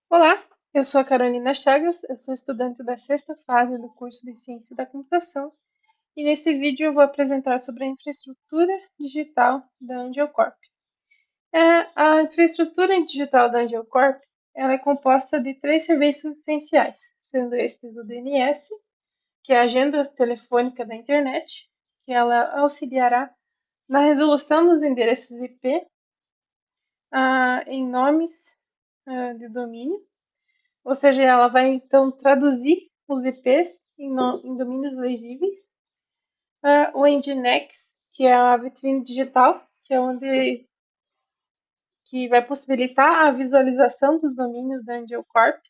Olá, eu sou a Carolina Chagas, eu sou estudante da sexta fase do curso de Ciência da Computação e nesse vídeo eu vou apresentar sobre a infraestrutura digital da AngelCorp. A infraestrutura digital da AngelCorp ela é composta de três serviços essenciais, sendo estes o DNS, que é a agenda telefônica da internet, que ela auxiliará na resolução dos endereços IP em nomes de domínio. Ou seja, ela vai então traduzir os IPs em domínios legíveis. O Nginx, que é a vitrine digital, que é onde que vai possibilitar a visualização dos domínios da AngelCorp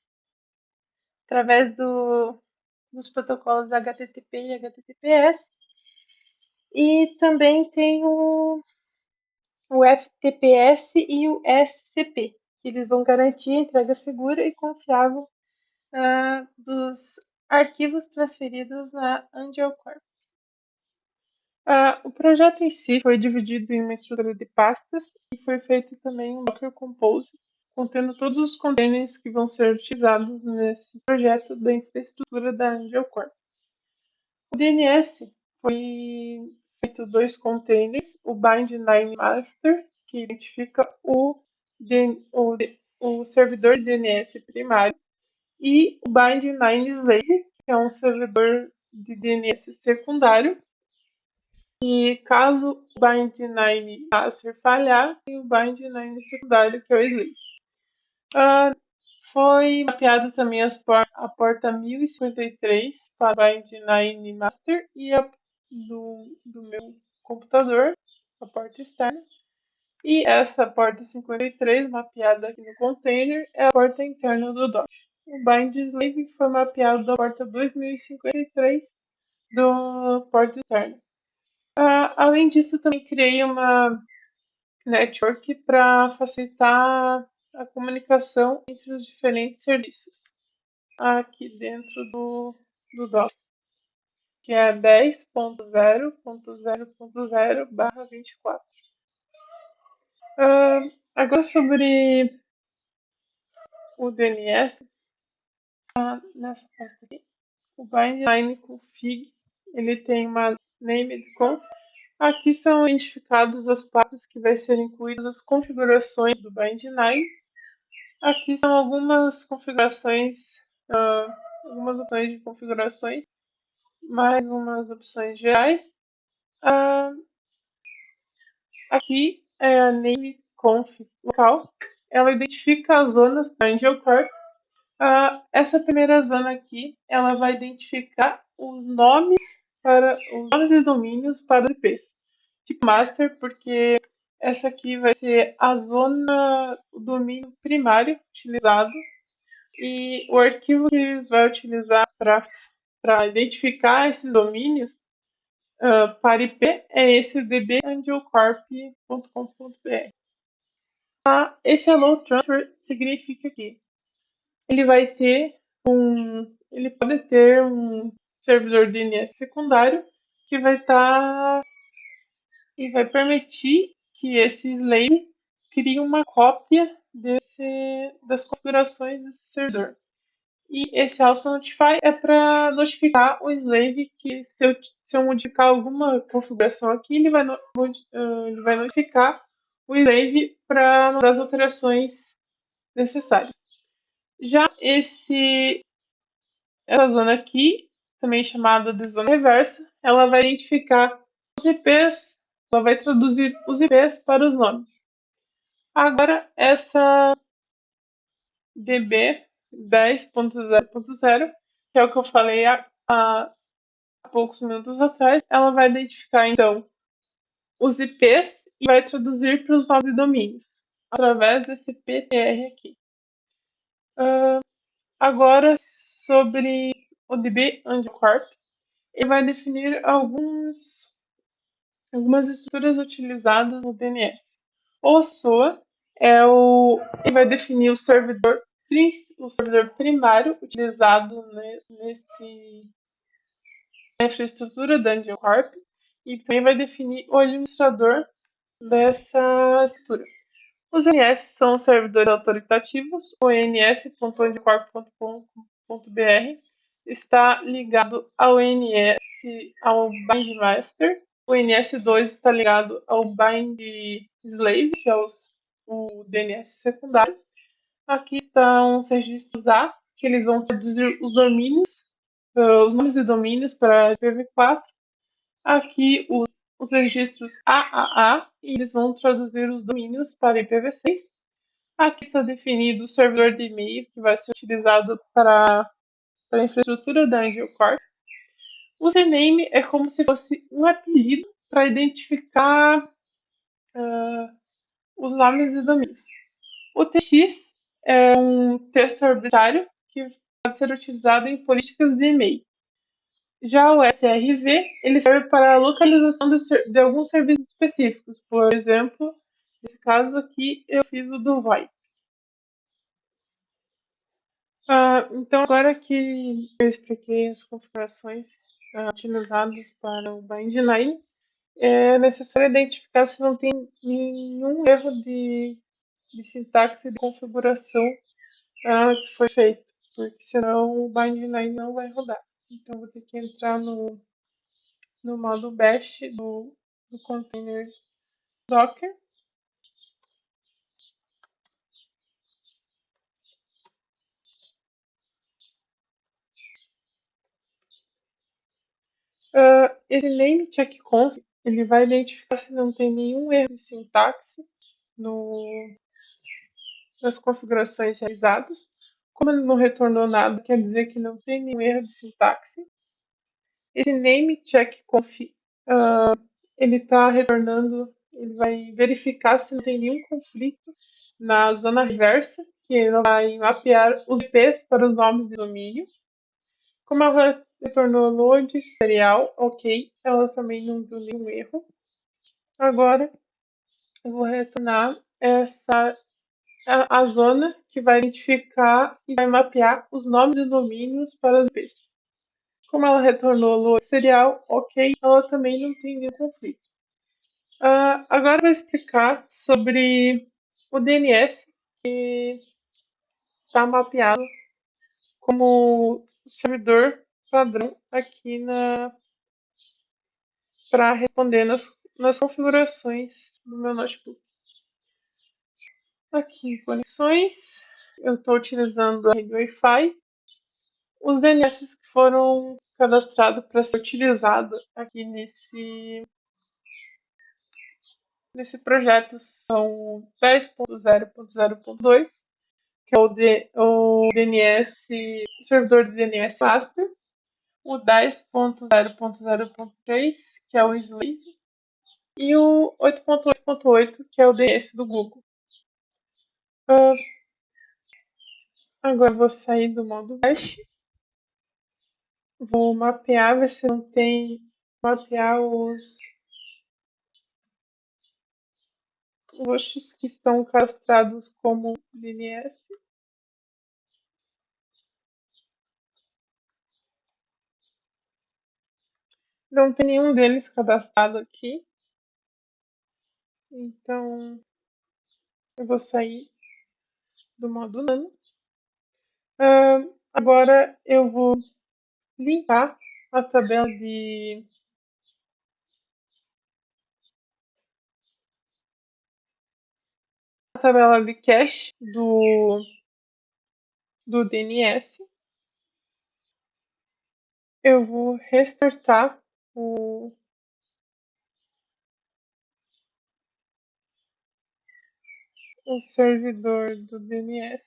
através dos protocolos HTTP e HTTPS. E também tem o FTPS e o SCP, que eles vão garantir a entrega segura e confiável dos arquivos transferidos na AngelCorp. O projeto em si foi dividido em uma estrutura de pastas e foi feito também um Docker Compose, contendo todos os containers que vão ser utilizados nesse projeto da infraestrutura da AngelCorp. O DNS foi feito dois containers, o Bind9 Master, que identifica o servidor de DNS primário, e o Bind9 Slave, que é um servidor de DNS secundário. E caso o Bind9 Master falhar, tem o Bind9 secundário, que é o Slave. Foi mapeado também a porta 1053 para o Bind9 Master e a do meu computador, a porta externa. E essa porta 53, mapeada aqui no container, é a porta interna do Docker. O Bind Slave foi mapeado da porta 2053 do porta externa. Além disso, também criei uma network para facilitar a comunicação entre os diferentes serviços aqui dentro do Docker, que é 10.0.0.0/24. Agora sobre o DNS, nessa pasta aqui, o Bind9 config, ele tem uma named conf. Aqui são identificadas as pastas que vai ser incluídas as configurações do Bind9. Aqui são algumas configurações, algumas opções de configurações, mais umas opções gerais. Aqui é a nameconf local. Ela identifica as zonas para AngelCorp. Essa primeira zona aqui, ela vai identificar os nomes de domínios para os IPs. Tipo master, porque essa aqui vai ser a zona, o domínio primário utilizado e o arquivo que vai utilizar para identificar esses domínios para IP é esse dbangelcorp.com.br. Esse allow transfer significa que ele vai ter ele pode ter um servidor DNS secundário que vai estar e vai permitir que esse slave crie uma cópia das configurações desse servidor. E esse also notify é para notificar o slave que se eu modificar alguma configuração aqui, ele vai notificar o slave para as alterações necessárias. Já essa zona aqui, também chamada de zona reversa, ela vai identificar os IPs, ela vai traduzir os IPs para os nomes. Agora, essa DB 10.0.0, que é o que eu falei há poucos minutos atrás, ela vai identificar então os IPs e vai traduzir para os nomes de domínios através desse PTR aqui. Agora sobre o DB AngelCorp, ele vai definir algumas estruturas utilizadas no DNS. O SOA ele vai definir o servidor primário utilizado na infraestrutura da AngelCorp e também vai definir o administrador dessa estrutura. Os DNS são servidores autoritativos. O ns.ondecorp.com.br está ligado ao NS, ao Bindmaster. O NS2 está ligado ao Bindslave, que é o DNS secundário. Aqui estão os registros A, que eles vão traduzir os domínios, os nomes de domínios para IPv4. Aqui os registros AAA, e eles vão traduzir os domínios para IPv6. Aqui está definido o servidor de e-mail que vai ser utilizado para a infraestrutura da AngelCorp. O CNAME é como se fosse um apelido para identificar os nomes de domínios. O TX é um texto arbitrário que pode ser utilizado em políticas de e-mail. Já o SRV, ele serve para a localização de alguns serviços específicos. Por exemplo, nesse caso aqui, eu fiz o do VoIP. Então, agora que eu expliquei as configurações utilizadas para o Bind9, é necessário identificar se não tem nenhum erro de sintaxe de configuração que foi feito, porque senão o Bind9 não vai rodar. Então, vou ter que entrar no modo bash do container Docker. Esse name checkconf ele vai identificar se não tem nenhum erro de sintaxe nas configurações realizadas. Como ele não retornou nada, quer dizer que não tem nenhum erro de sintaxe. Esse name checkconf ele está retornando, ele vai verificar se não tem nenhum conflito na zona reversa, que ele vai mapear os IPs para os nomes de domínio. Como ela retornou load serial, ok, ela também não viu nenhum erro. Agora eu vou retornar a zona que vai identificar e vai mapear os nomes de domínios para as IPs. Como ela retornou load serial, ok, ela também não tem nenhum conflito. Agora eu vou explicar sobre o DNS que está mapeado como servidor padrão aqui para responder nas configurações do meu notebook. Aqui, conexões. Eu estou utilizando a rede Wi-Fi. Os DNS que foram cadastrados para ser utilizado aqui nesse projeto são 10.0.0.2, que é o DNS, o servidor de DNS master, o 10.0.0.3, que é o Slave, e o 8.8.8, que é o DNS do Google. Agora eu vou sair do modo bash, vou mapear, ver se não tem, mapear os hosts que estão cadastrados como DNS. Não tem nenhum deles cadastrado aqui. Então, eu vou sair do modo nano. Agora eu vou limpar a tabela de cache do DNS. Eu vou restartar o servidor do DNS.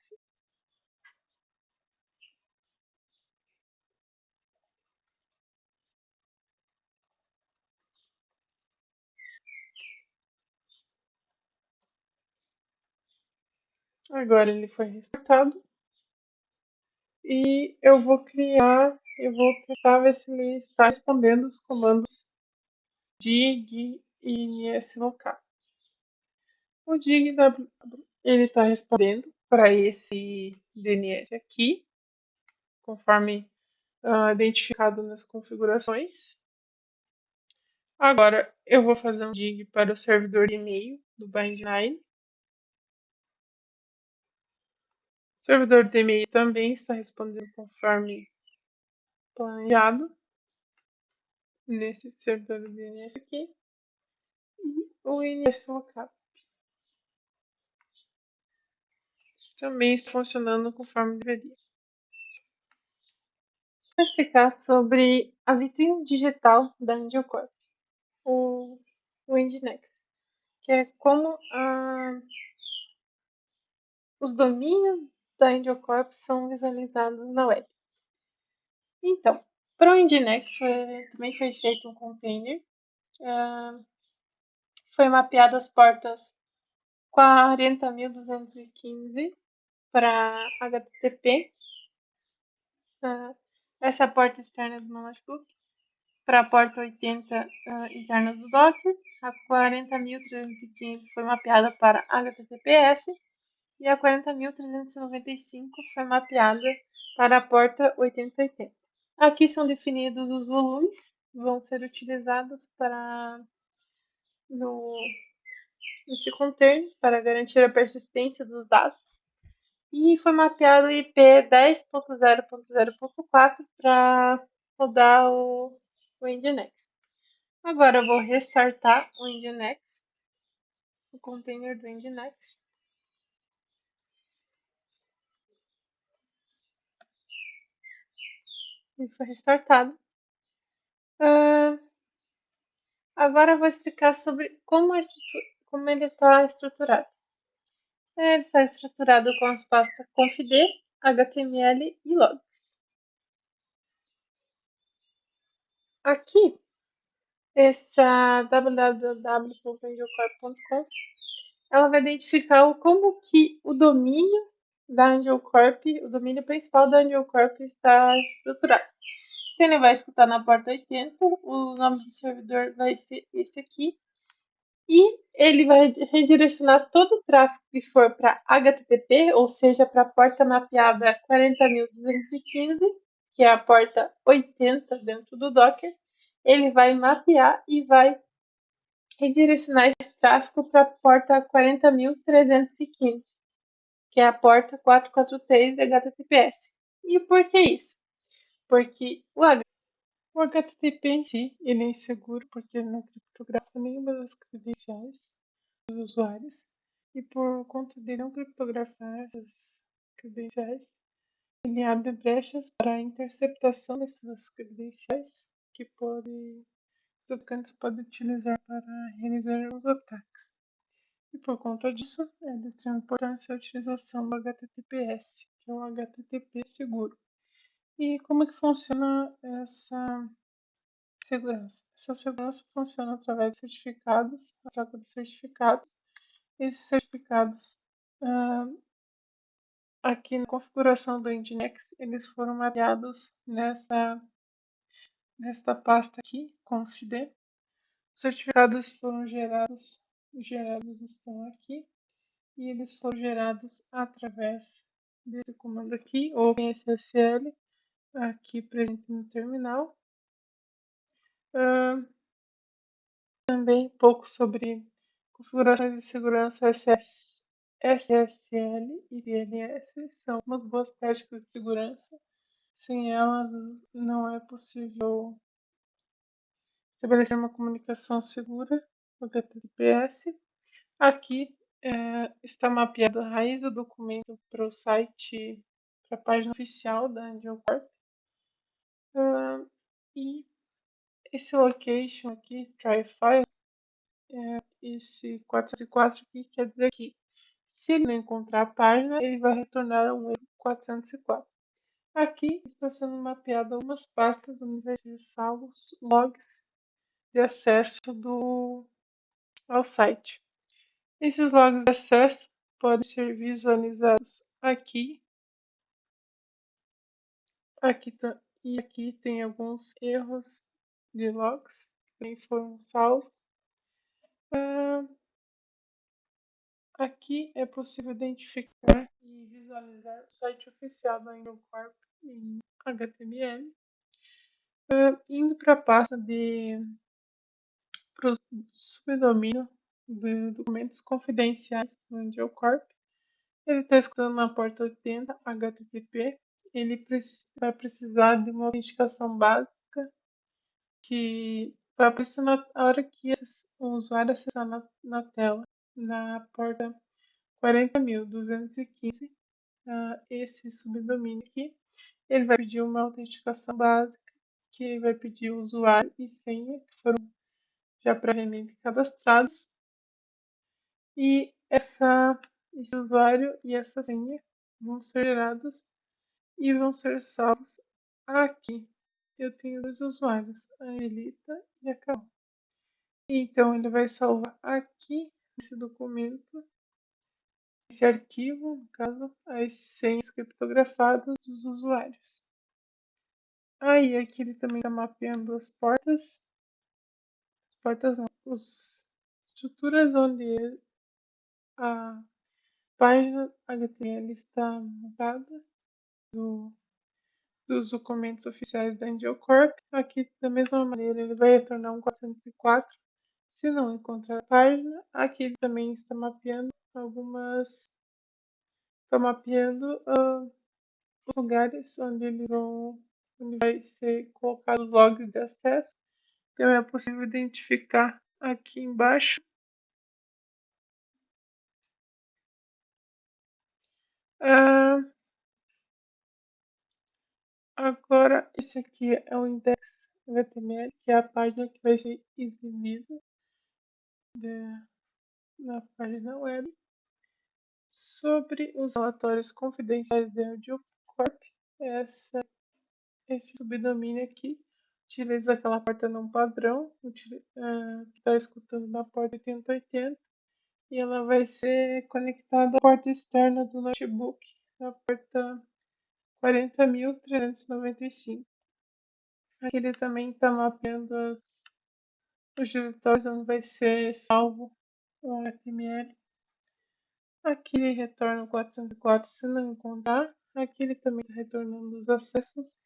Agora ele foi restartado. E eu vou testar ver se ele está respondendo os comandos dig e nslock. O dig ele está respondendo para esse DNS aqui, conforme identificado nas configurações. Agora eu vou fazer um dig para o servidor de e-mail do Bind9. servidor de e-mail também está respondendo conforme planejado nesse servidor do DNS aqui. E o INS local também está funcionando conforme deveria. Vou explicar sobre a vitrine digital da AngelCorp, o Nginx, que é como os domínios da AngelCorp são visualizados na web. Então, para o Nginx também foi feito um container, foi mapeado as portas 40.215 para HTTP, essa é a porta externa do meu notebook, para a porta 80 interna do Docker, a 40.315 foi mapeada para HTTPS e a 40.395 foi mapeada para a porta 8080. Aqui são definidos os volumes que vão ser utilizados nesse container para garantir a persistência dos dados. E foi mapeado o IP 10.0.0.4 para rodar o Nginx. Agora eu vou restartar o Nginx, o container do Nginx. Ele foi restartado. Agora eu vou explicar sobre como ele está estruturado. Ele está estruturado com as pastas confd, html e log. Aqui, essa www.angelcorp.com, ela vai identificar como que o domínio da AngelCorp, o domínio principal da AngelCorp está estruturado. Então, ele vai escutar na porta 80, o nome do servidor vai ser esse aqui, e ele vai redirecionar todo o tráfego que for para HTTP, ou seja, para a porta mapeada 40.215, que é a porta 80 dentro do Docker. Ele vai mapear e vai redirecionar esse tráfego para a porta 40.315, que é a porta 443 de HTTPS. E por que isso? Porque o HTTP em si, ele é inseguro porque ele não criptografa nenhuma das credenciais dos usuários. E por conta de não criptografar essas credenciais, ele abre brechas para a interceptação dessas credenciais que os atacantes podem utilizar para realizar os ataques. E por conta disso, é de extrema importância a utilização do HTTPS, que é um HTTP seguro. E como é que funciona essa segurança? Essa segurança funciona através de certificados, a troca de certificados. Esses certificados, aqui na configuração do Nginx, eles foram mapeados nesta pasta aqui, confd. Os certificados foram gerados estão aqui, e eles foram gerados através desse comando aqui, OpenSSL, aqui presente no terminal. Também pouco sobre configurações de segurança SSL e DNS, são algumas boas práticas de segurança. Sem elas, não é possível estabelecer uma comunicação segura com HTTPS. Aqui está mapeada a raiz do documento para o site, para a página oficial da AngelCorp. E esse location aqui, try files, esse 404 aqui quer dizer que se ele não encontrar a página, ele vai retornar um erro 404. Aqui está sendo mapeado algumas pastas onde vai ser salvos logs de acesso ao site. Esses logs de acesso podem ser visualizados aqui. E aqui tem alguns erros de logs que nem foram salvos. Aqui é possível identificar e visualizar o site oficial da AngelCorp em HTML. Indo para a pasta para o subdomínio de documentos confidenciais do AngelCorp, Ele está escutando uma porta 80 HTTP. Ele vai precisar de uma autenticação básica que vai aparecer na hora que o usuário acessar na tela, na porta 40.215, esse subdomínio aqui. Ele vai pedir uma autenticação básica, que vai pedir o usuário e senha, que foram já previamente cadastrados. E esse usuário e essa senha vão ser gerados e vão ser salvos aqui. Eu tenho dois usuários, a Elita e a Carol. Então, ele vai salvar aqui, nesse documento, esse arquivo, no caso, as senhas criptografadas dos usuários. Aí, aqui ele também está mapeando as portas não, as estruturas onde a página HTML está montada, dos documentos oficiais da AngelCorp. Aqui, da mesma maneira, ele vai retornar um 404. Se não encontrar a página, aqui ele também está mapeando os lugares onde vai ser colocado os logs de acesso. Então é possível identificar aqui embaixo. Ah, agora, esse aqui é o index.html, que é a página que vai ser exibida na página web sobre os relatórios confidenciais da AudioCorp. Esse subdomínio aqui utiliza aquela porta não padrão, que está escutando na porta 8080, e ela vai ser conectada à porta externa do notebook, na porta 40.395. Aqui ele também está mapeando os diretórios onde vai ser salvo o HTML. Aqui ele retorna o 404 se não encontrar. Aqui ele também está retornando os acessos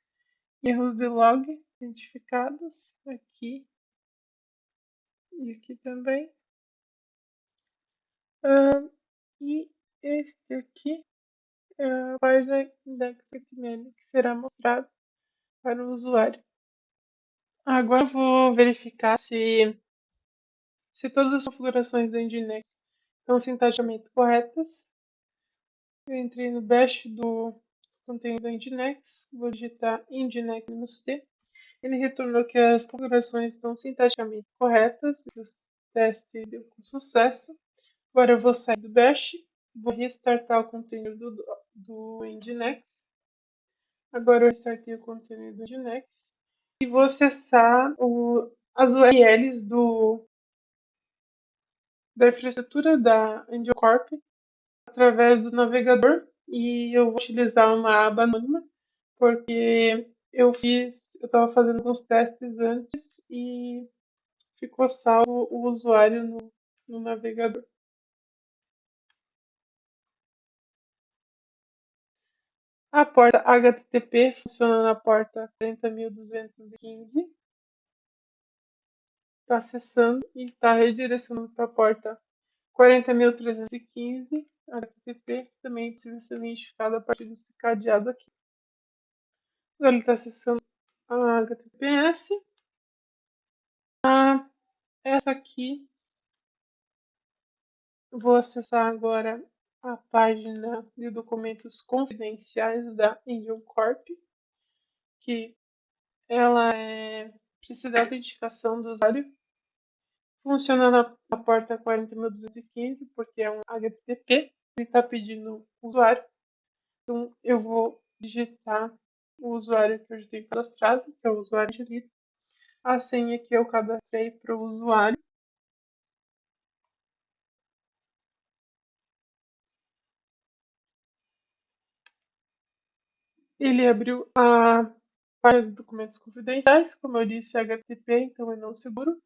e erros de log identificados. Aqui e aqui também. E este aqui é a página index.html que será mostrado para o usuário. Agora eu vou verificar se todas as configurações do Nginx estão sintaticamente corretas. Eu entrei no bash do conteúdo do Nginx, vou digitar nginx-t. Ele retornou que as configurações estão sintaticamente corretas, que o teste deu com sucesso. Agora eu vou sair do bash, vou restartar o conteúdo do Nginx. Agora eu restartei o conteúdo do Nginx e vou acessar as URLs da infraestrutura da AngelCorp através do navegador, e eu vou utilizar uma aba anônima porque eu estava fazendo alguns testes antes e ficou salvo o usuário no navegador. A porta HTTP funciona na porta 40.215. Está acessando e está redirecionando para a porta 40.315 HTTP, que também precisa ser identificado a partir desse cadeado aqui. Agora ele está acessando a HTTPS. Essa aqui, vou acessar agora a página de documentos confidenciais da AngelCorp, que ela precisa da autenticação do usuário. Funciona na porta 40.215, porque é um HTTP. Ele está pedindo o usuário. Então, eu vou digitar o usuário que eu já tenho cadastrado, que é o usuário Angelita. A senha que eu cadastrei para o usuário. Ele abriu a página de documentos confidenciais. Como eu disse, é HTTP, então é não seguro.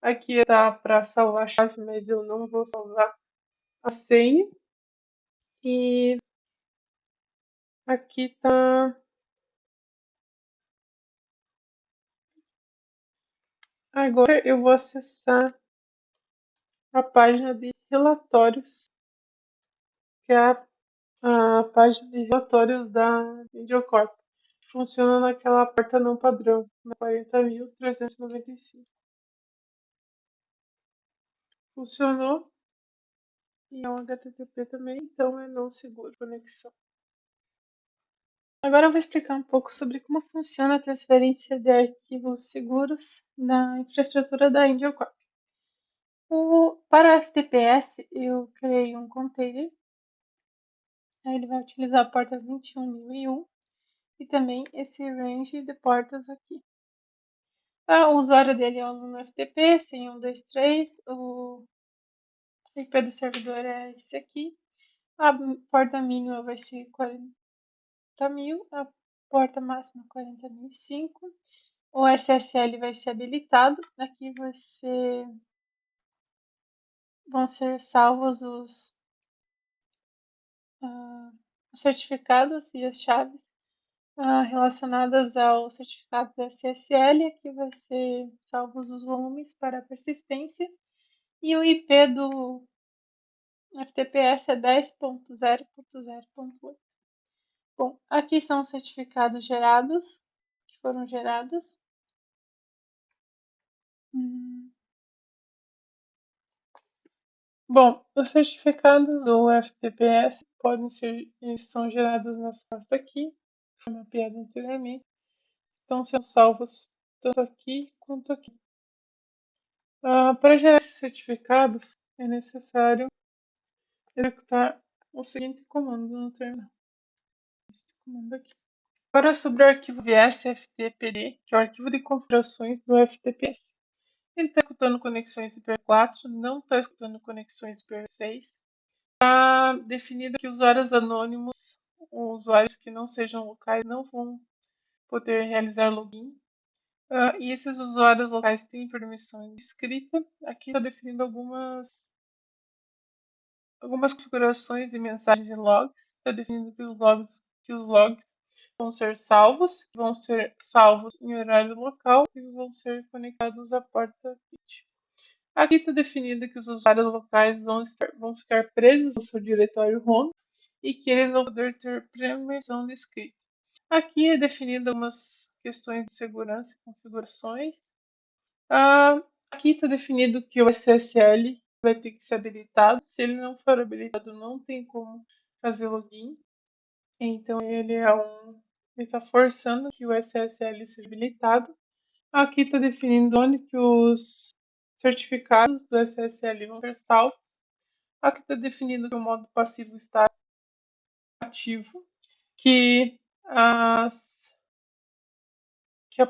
Aqui está para salvar a chave, mas eu não vou salvar a senha. E aqui está. Agora eu vou acessar a página de relatórios, que é a a página de relatórios da Indiocorp. Funciona naquela porta não padrão, na 40.395. Funcionou e é um HTTP também, então é não seguro conexão. Agora eu vou explicar um pouco sobre como funciona a transferência de arquivos seguros na infraestrutura da Indiocorp. Para o FTPS, eu criei um container. Ele vai utilizar a porta 21.001 e também esse range de portas aqui. O usuário dele é o aluno FTP, 101.123, o IP do servidor é esse aqui. A porta mínima vai ser 40.000, a porta máxima 40.005. O SSL vai ser habilitado. Aqui vão ser salvos os certificados e as chaves relacionadas ao certificado da SSL. Aqui vai ser salvos os volumes para persistência. E o IP do FTPS é 10.0.0.8. Bom, aqui são os certificados gerados, que foram gerados. Bom, os certificados do FTPS são gerados nessa pasta aqui, foi mapeado anteriormente, estão sendo salvos tanto aqui quanto aqui. Para gerar esses certificados, é necessário executar o seguinte comando no terminal. Esse comando aqui. Agora sobre o arquivo VS-FTPD, que é o arquivo de configurações do FTPS. Ele está escutando conexões IPv4, não está escutando conexões IPv6. Está definido que usuários anônimos, ou usuários que não sejam locais, não vão poder realizar login. E esses usuários locais têm permissão escrita. Aqui está definindo algumas configurações de mensagens e logs. Está definindo que os logs vão ser salvos em horário local e vão ser conectados à porta 20. Aqui está definido que os usuários locais vão ficar presos no seu diretório home e que eles vão poder ter permissão de escrita. Aqui é definido algumas questões de segurança e configurações. Aqui está definido que o SSL vai ter que ser habilitado. Se ele não for habilitado, não tem como fazer login. Então ele está forçando que o SSL seja habilitado. Aqui está definindo onde que os certificados do SSL vão ser salvos. Aqui está definido que o modo passivo está ativo, que a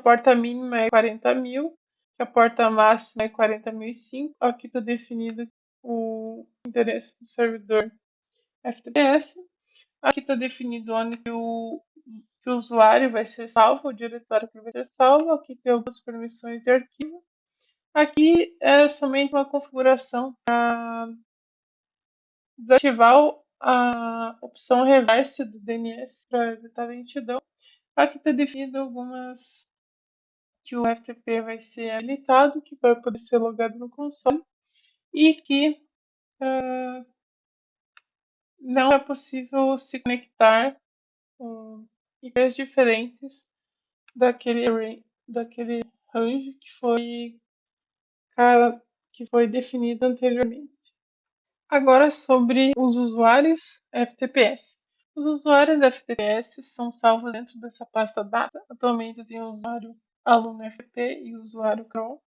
porta mínima é 40.000, que a porta máxima é 40.005. Aqui está definido o endereço do servidor FTPS. Aqui está definido onde que o usuário vai ser salvo, o diretório que vai ser salvo. Aqui tem algumas permissões de arquivo. Aqui é somente uma configuração para desativar a opção reverse do DNS para evitar lentidão. Aqui está definido algumas que o FTP vai ser habilitado, que vai poder ser logado no console e que não é possível se conectar com IPs diferentes daquele range que foi definido anteriormente. Agora sobre os usuários FTPS. Os usuários FTPS são salvos dentro dessa pasta data. Atualmente eu tenho o usuário aluno FTP e o usuário crawl.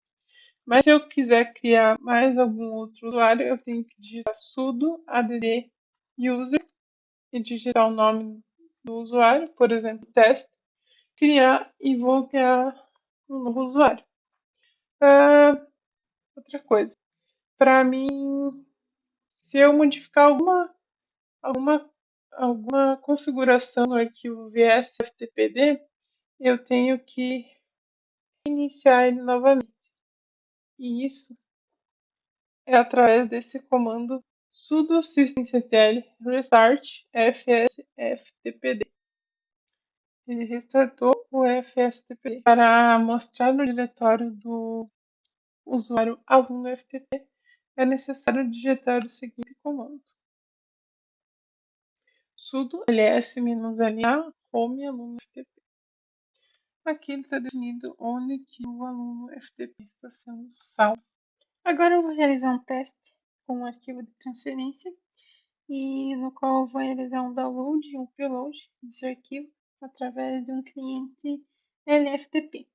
Mas se eu quiser criar mais algum outro usuário, eu tenho que digitar sudo add user e digitar o nome do usuário, por exemplo, teste, criar e vou criar um novo usuário. Outra coisa, para mim, se eu modificar alguma configuração no arquivo vs-ftpd, eu tenho que iniciar ele novamente. E isso é através desse comando sudo systemctl restart fsftpd. Ele restartou o fsftpd. Para mostrar no diretório do usuário aluno FTP, é necessário digitar o seguinte comando: sudo ls-la home aluno FTP. Aqui ele está definido onde que o aluno FTP está sendo salvo. Agora eu vou realizar um teste com um arquivo de transferência e no qual eu vou realizar um download e um upload desse arquivo através de um cliente LFTP.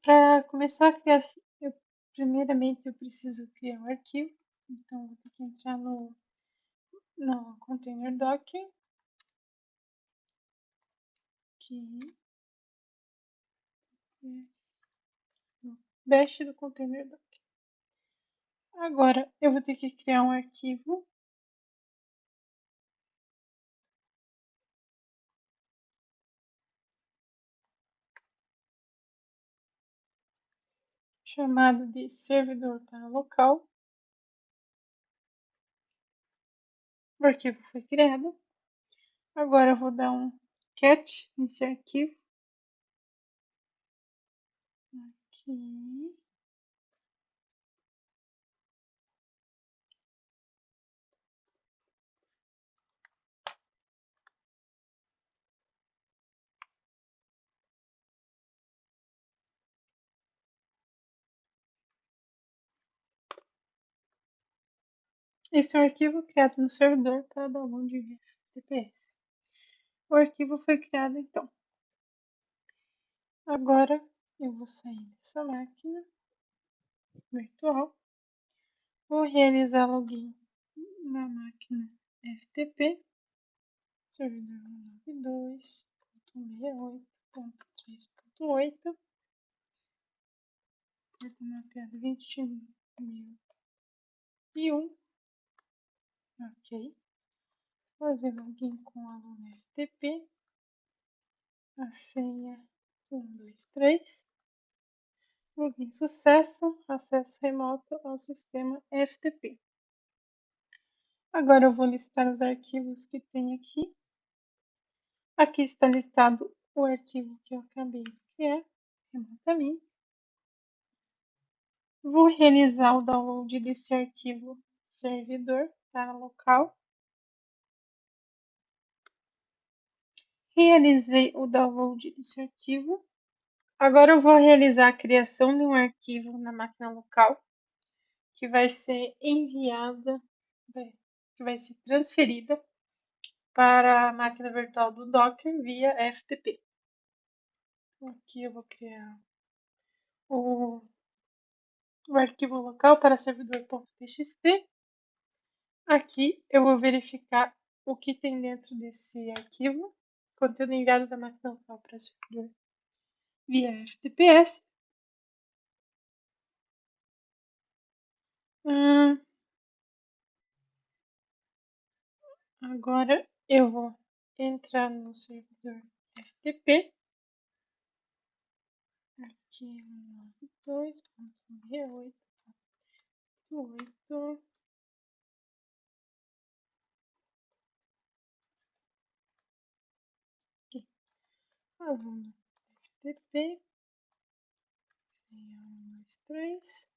Para começar a criar, primeiramente eu preciso criar um arquivo, então eu vou ter que entrar no container docker, aqui, no bash do container docker. Agora eu vou ter que criar um arquivo chamado de servidor para local. O arquivo foi criado. Agora eu vou dar um cat nesse arquivo. Aqui. Esse é um arquivo criado no servidor para download de FTPS. O arquivo foi criado então. Agora eu vou sair dessa máquina virtual. Vou realizar login na máquina FTP. Servidor 192.68.3.8. Porta mapeado 20.001. Ok. Fazer login com o aluno FTP. A senha 123. Login sucesso. Acesso remoto ao sistema FTP. Agora eu vou listar os arquivos que tem aqui. Aqui está listado o arquivo que eu acabei de criar remotamente. Vou realizar o download desse arquivo servidor para local. Realizei o download desse arquivo. Agora eu vou realizar a criação de um arquivo na máquina local que vai ser enviada, que vai ser transferida para a máquina virtual do Docker via FTP. Aqui eu vou criar o arquivo local para servidor.txt. Aqui eu vou verificar o que tem dentro desse arquivo. Conteúdo enviado da máquina local para servidor via FTPS. Agora eu vou entrar no servidor FTP. Aqui 2.68.8. Aqui. Aluno FTP. 123.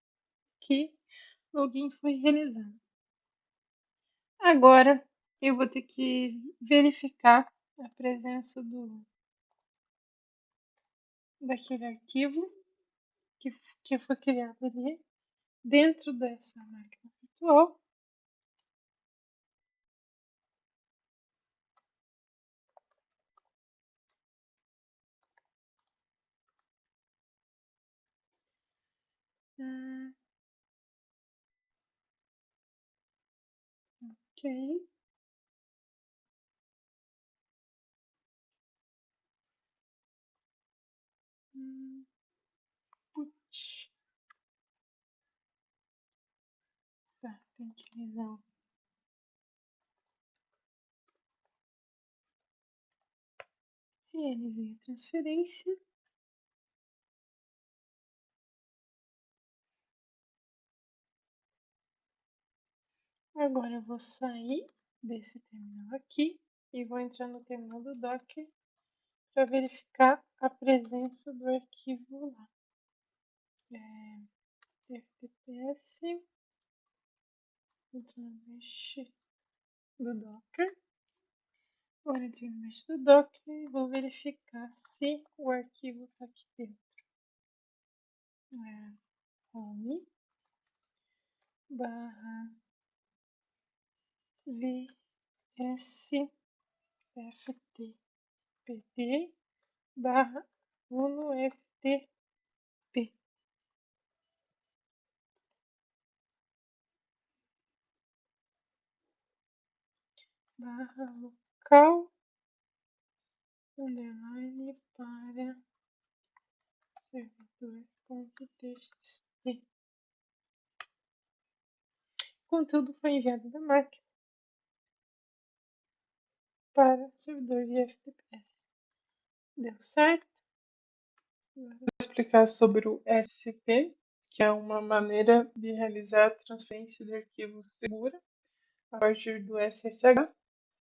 Aqui. Login foi realizado. Agora eu vou ter que verificar a presença daquele arquivo que foi criado ali dentro dessa máquina virtual. Ok. Putz. Tá, tem que realizar. Realizei a transferência. Agora eu vou sair desse terminal aqui e vou entrar no terminal do Docker para verificar a presença do arquivo lá. FTPS, entrar no mesh do Docker. Agora eu mexo do Docker e vou verificar se o arquivo está aqui dentro. Home barra vsftp barra unoftp barra local underline para servidor.txt. O conteúdo foi enviado da máquina para o servidor de FTPS. Deu certo? Vou explicar sobre o SCP, que é uma maneira de realizar a transferência de arquivos segura a partir do SSH.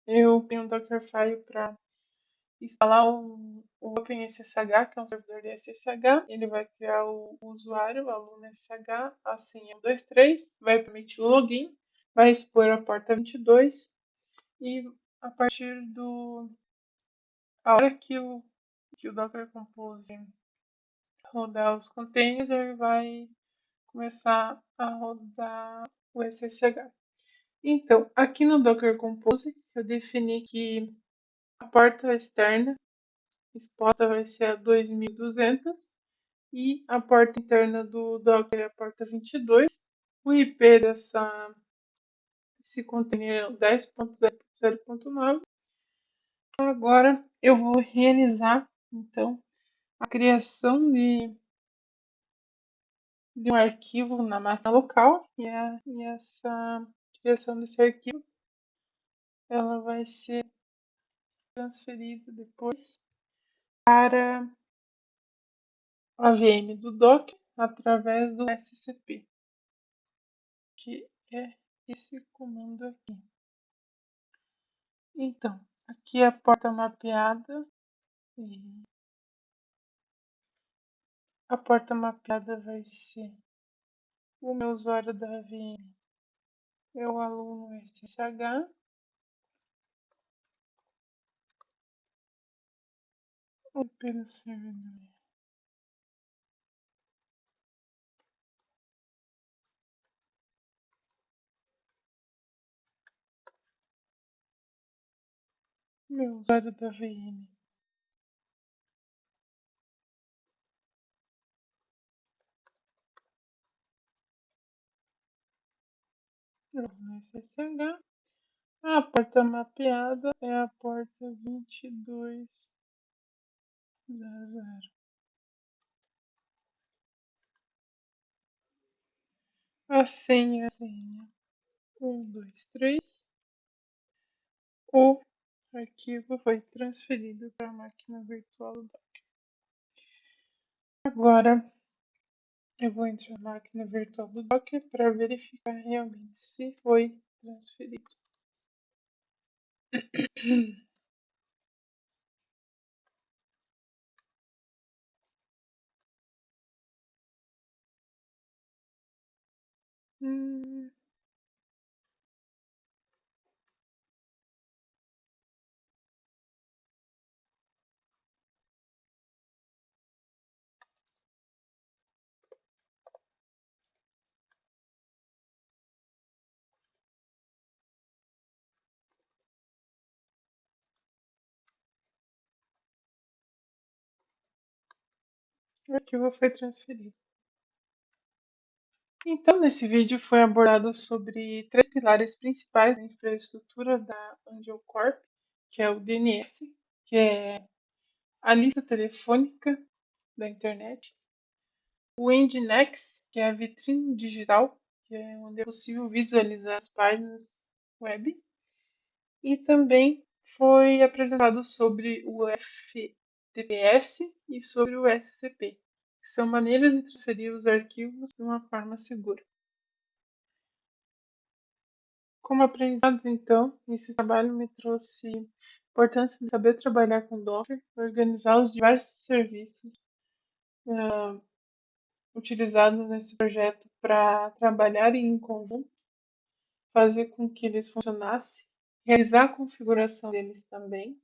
Eu tenho um Dockerfile para instalar o OpenSSH, que é um servidor de SSH. Ele vai criar o usuário, o aluno SSH, a senha 123, vai permitir o login, vai expor a porta 22 e a partir do a hora que o Docker Compose rodar os containers, ele vai começar a rodar o SSH. Então, aqui no Docker Compose, eu defini que a porta externa exposta vai ser a 2200 e a porta interna do Docker é a porta 22. O IP desse container é o 10.0.0.9. Agora eu vou realizar, então, a criação de um arquivo na máquina local e essa criação desse arquivo ela vai ser transferida depois para a VM do Docker através do SCP, que é esse comando aqui. Então, aqui é a porta mapeada e a porta mapeada vai ser o meu usuário da VM, é o aluno SSH, ou pelo servidor. Meu usuário da VM. No SSH. A porta mapeada é a porta 2200. A senha 123. O arquivo foi transferido para a máquina virtual do Docker. Agora eu vou entrar na máquina virtual do Docker para verificar realmente se foi transferido. Hum, o arquivo foi transferido. Então, nesse vídeo foi abordado sobre três pilares principais da infraestrutura da Angel Corp, que é o DNS, que é a lista telefônica da internet, o Nginx, que é a vitrine digital, que é onde é possível visualizar as páginas web, e também foi apresentado sobre o FTPS e sobre o SCP, que são maneiras de transferir os arquivos de uma forma segura. Como aprendizados, então, esse trabalho me trouxe a importância de saber trabalhar com Docker, organizar os diversos serviços utilizados nesse projeto para trabalharem em conjunto, fazer com que eles funcionassem, realizar a configuração deles também,